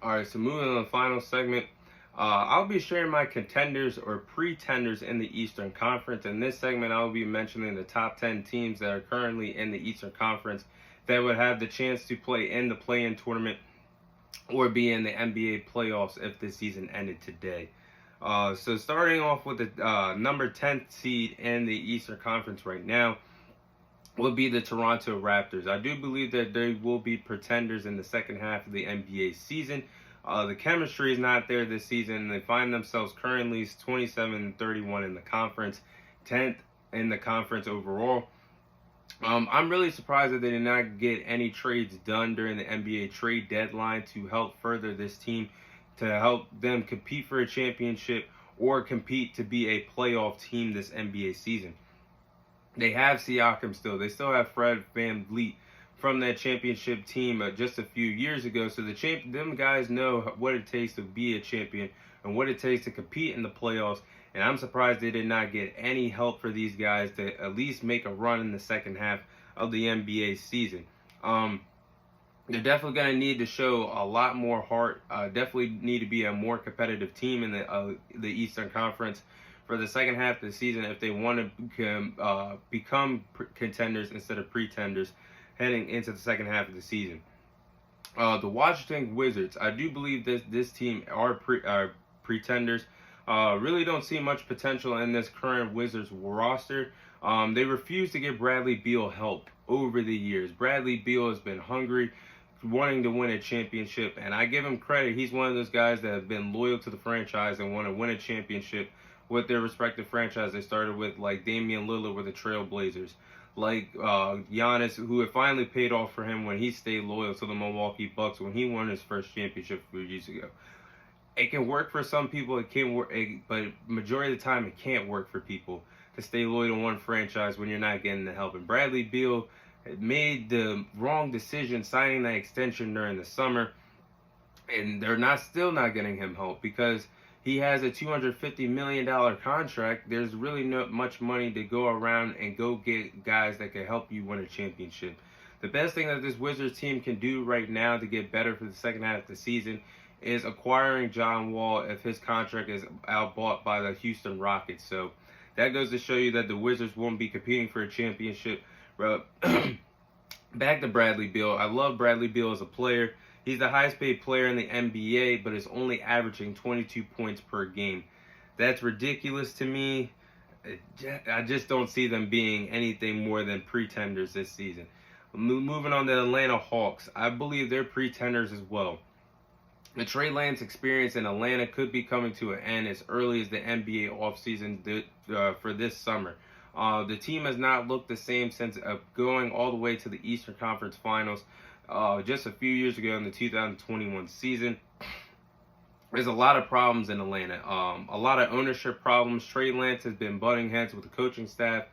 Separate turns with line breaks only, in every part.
All right, so moving on to the final segment, I'll be sharing my contenders or pretenders in the Eastern Conference. In this segment, I'll be mentioning the top 10 teams that are currently in the Eastern Conference that would have the chance to play in the play-in tournament or be in the NBA playoffs if the season ended today. So starting off with the number 10th seed in the Eastern Conference right now will be the Toronto Raptors. I do believe that they will be pretenders in the second half of the NBA season. The chemistry is not there this season. They find themselves currently 27-31 in the conference, 10th in the conference overall. I'm really surprised that they did not get any trades done during the NBA trade deadline to help further this team, to help them compete for a championship or compete to be a playoff team this NBA season. They have Siakam still. They still have Fred VanVleet from that championship team just a few years ago. So them guys know what it takes to be a champion and what it takes to compete in the playoffs. And I'm surprised they did not get any help for these guys to at least make a run in the second half of the NBA season. They're definitely going to need to show a lot more heart. Definitely need to be a more competitive team in the Eastern Conference for the second half of the season if they want to become contenders instead of pretenders heading into the second half of the season. The Washington Wizards, I do believe this team are pretenders. Really don't see much potential in this current Wizards roster. They refuse to give Bradley Beal help over the years. Bradley Beal has been hungry, wanting to win a championship, and I give him credit. He's one of those guys that have been loyal to the franchise and want to win a championship with their respective franchise they started with, like Damian Lillard with the Trailblazers, like Giannis, who had finally paid off for him when he stayed loyal to the Milwaukee Bucks when he won his first championship a few years ago. It can work for some people, it can work, but majority of the time it can't work for people to stay loyal to one franchise when you're not getting the help. And Bradley Beal made the wrong decision signing that extension during the summer, and they're still not getting him help because he has a $250 million contract. There's really not much money to go around and go get guys that can help you win a championship. The best thing that this Wizards team can do right now to get better for the second half of the season is acquiring John Wall if his contract is outbought by the Houston Rockets. So that goes to show you that the Wizards won't be competing for a championship. Back to Bradley Beal. I love Bradley Beal as a player. He's the highest paid player in the NBA, but is only averaging 22 points per game. That's ridiculous to me. I just don't see them being anything more than pretenders this season. Moving on to the Atlanta Hawks. I believe they're pretenders as well. The Trey Lance experience in Atlanta could be coming to an end as early as the NBA offseason for this summer. The team has not looked the same since going all the way to the Eastern Conference Finals just a few years ago in the 2021 season. There's a lot of problems in Atlanta. A lot of ownership problems. Trey Lance has been butting heads with the coaching staff.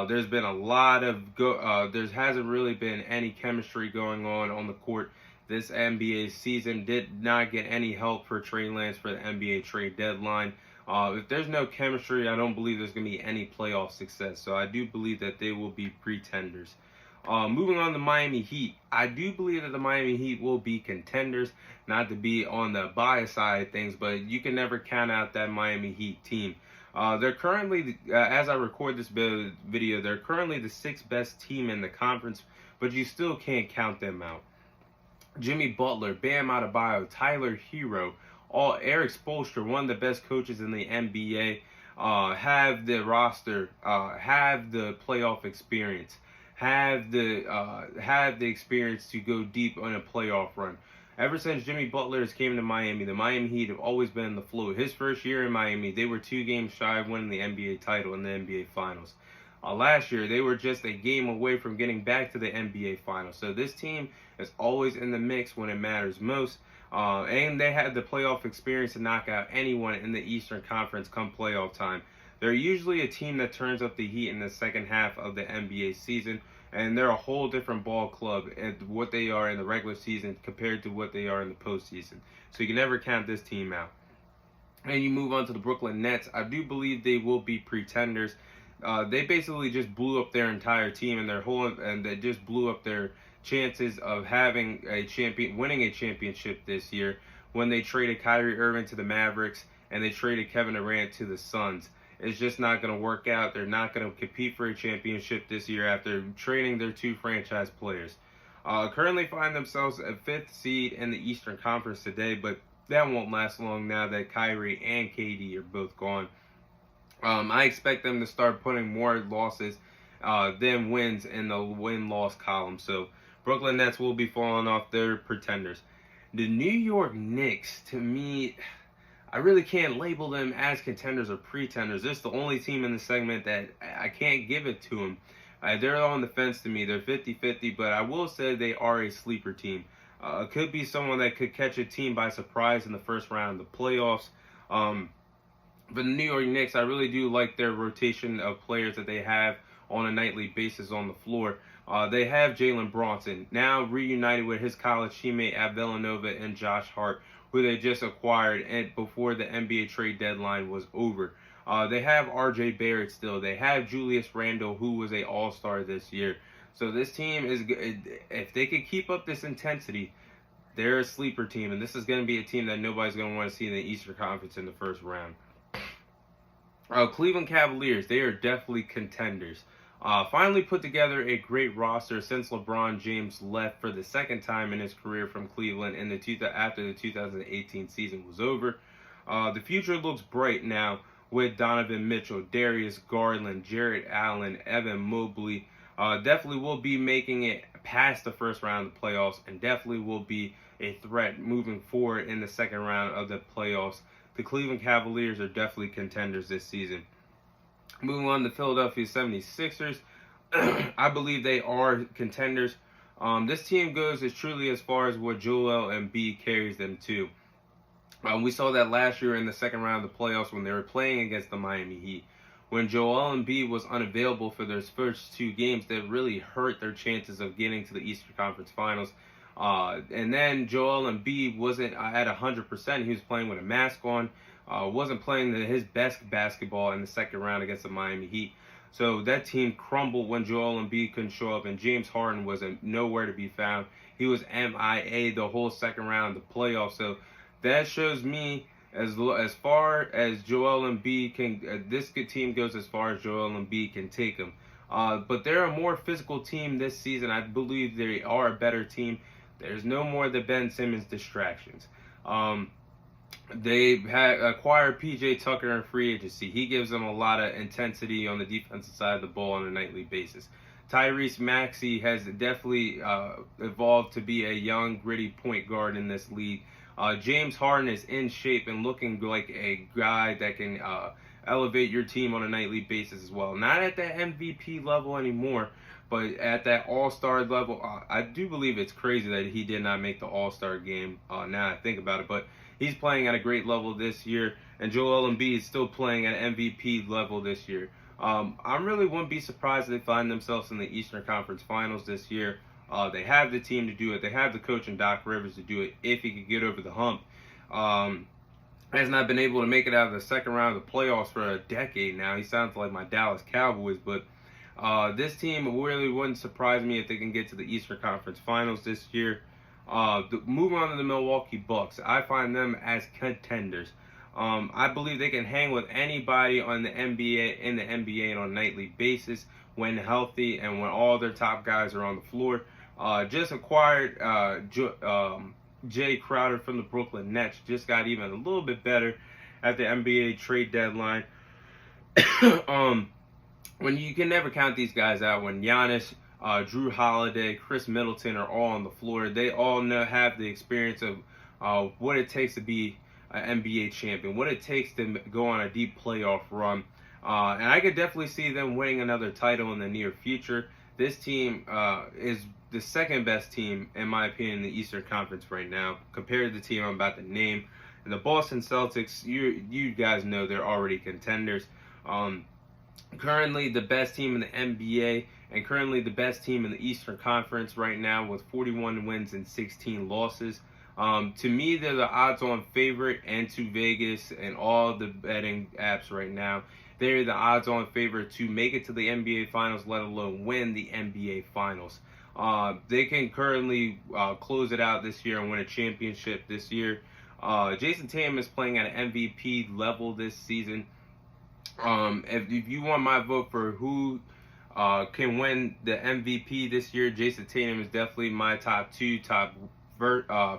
There's been a lot of there hasn't really been any chemistry going on the court. This NBA season did not get any help for Trey Lance for the NBA trade deadline. If there's no chemistry, I don't believe there's going to be any playoff success. So I do believe that they will be pretenders. Moving on to Miami Heat. I do believe that the Miami Heat will be contenders, not to be on the bias side of things, but you can never count out that Miami Heat team. They're currently, as I record this video, they're currently the sixth best team in the conference, but you still can't count them out. Jimmy Butler, Bam Adebayo, Tyler Hero, Eric Spoelstra, one of the best coaches in the NBA, have the roster, have the playoff experience, have the experience to go deep on a playoff run. Ever since Jimmy Butler has came to Miami, the Miami Heat have always been in the flow. His first year in Miami, they were 2 games shy of winning the NBA title in the NBA Finals. Last year, they were just a game away from getting back to the NBA Finals. So this team is always in the mix when it matters most. And they had the playoff experience to knock out anyone in the Eastern Conference come playoff time. They're usually a team that turns up the heat in the second half of the NBA season, and they're a whole different ball club at what they are in the regular season compared to what they are in the postseason. So you can never count this team out. And you move on to the Brooklyn Nets. I do believe they will be pretenders. They basically just blew up their entire team and they just blew up their chances of having winning a championship this year when they traded Kyrie Irving to the Mavericks and they traded Kevin Durant to the Suns. It's just not going to work out. They're not going to compete for a championship this year after trading their 2 franchise players. Currently find themselves a 5th seed in the Eastern Conference today, but that won't last long now that Kyrie and KD are both gone. I expect them to start putting more losses than wins in the win-loss column. So Brooklyn Nets will be falling off their pretenders. The New York Knicks, to me, I really can't label them as contenders or pretenders. This is the only team in the segment that I can't give it to them. They're on the fence to me. They're 50-50, but I will say they are a sleeper team. It could be someone that could catch a team by surprise in the first round of the playoffs. But the New York Knicks, I really do like their rotation of players that they have on a nightly basis on the floor. They have Jalen Bronson, now reunited with his college teammate at Villanova and Josh Hart, who they just acquired before the NBA trade deadline was over. They have R.J. Barrett still. They have Julius Randle, who was an all-star this year. So this team is, if they could keep up this intensity, they're a sleeper team, and this is going to be a team that nobody's going to want to see in the Eastern Conference in the first round. Cleveland Cavaliers, they are definitely contenders. Finally put together a great roster since LeBron James left for the 2nd time in his career from Cleveland after the 2018 season was over. The future looks bright now with Donovan Mitchell, Darius Garland, Jarrett Allen, Evan Mobley. Definitely will be making it past the first round of the playoffs and definitely will be a threat moving forward in the second round of the playoffs. The Cleveland Cavaliers are definitely contenders this season. Moving on to Philadelphia 76ers, I believe they are contenders. This team goes truly as far as what Joel Embiid carries them to. We saw that last year in the second round of the playoffs when they were playing against the Miami Heat. When Joel Embiid was unavailable for those first 2 games, that really hurt their chances of getting to the Eastern Conference Finals. And then Joel Embiid wasn't at 100%. He was playing with a mask on. Wasn't playing his best basketball in the second round against the Miami Heat. So that team crumbled when Joel Embiid couldn't show up, and James Harden was nowhere to be found. He was MIA the whole second round of the playoffs. So that shows me as far as Joel Embiid can, this good team goes as far as Joel Embiid can take them. But they're a more physical team this season. I believe they are a better team. There's no more the Ben Simmons distractions. They had acquired P.J. Tucker in free agency. He gives them a lot of intensity on the defensive side of the ball on a nightly basis. Tyrese Maxey has definitely evolved to be a young, gritty point guard in this league. James Harden is in shape and looking like a guy that can elevate your team on a nightly basis as well. Not at that MVP level anymore, but at that all-star level. I do believe it's crazy that he did not make the all-star game now I think about it, but he's playing at a great level this year, and Joel Embiid is still playing at an MVP level this year. I really wouldn't be surprised if they find themselves in the Eastern Conference Finals this year. They have the team to do it. They have the coach in Doc Rivers to do it if he could get over the hump. Has not been able to make it out of the second round of the playoffs for a decade now. He sounds like my Dallas Cowboys, but this team really wouldn't surprise me if they can get to the Eastern Conference Finals this year. Moving on to the Milwaukee Bucks, I find them as contenders. I believe they can hang with anybody on the NBA on a nightly basis when healthy and when all their top guys are on the floor. Just acquired Jay Crowder from the Brooklyn Nets. Just got even a little bit better at the NBA trade deadline. When you can never count these guys out, when Giannis, Drew Holiday, Chris Middleton are all on the floor, they all have the experience of what it takes to be an NBA champion, what it takes to go on a deep playoff run. And I could definitely see them winning another title in the near future. This team is the second best team, in my opinion, in the Eastern Conference right now, compared to the team I'm about to name. And the Boston Celtics, you guys know they're already contenders. Currently the best team in the NBA and currently the best team in the Eastern Conference right now with 41 wins and 16 losses. To me, they're the odds-on favorite, and to Vegas and all the betting apps right now, they're the odds-on favorite to make it to the NBA Finals, let alone win the NBA Finals. They can currently close it out this year and win a championship this year. Jason Tatum is playing at an MVP level this season. If you want my vote for who can win the MVP this year, Jason Tatum is definitely my top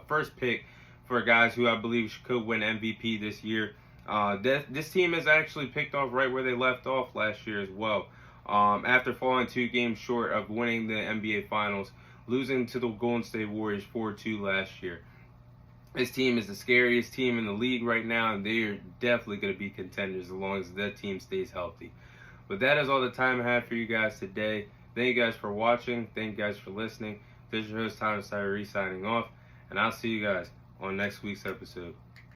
first pick for guys who I believe could win MVP this year. This team has actually picked off right where they left off last year as well. After falling 2 games short of winning the NBA Finals, losing to the Golden State Warriors 4-2 last year. This team is the scariest team in the league right now, and they are definitely going to be contenders as long as that team stays healthy. But that is all the time I have for you guys today. Thank you guys for watching. Thank you guys for listening. This is your host, Thomas Tyree, signing off, and I'll see you guys on next week's episode.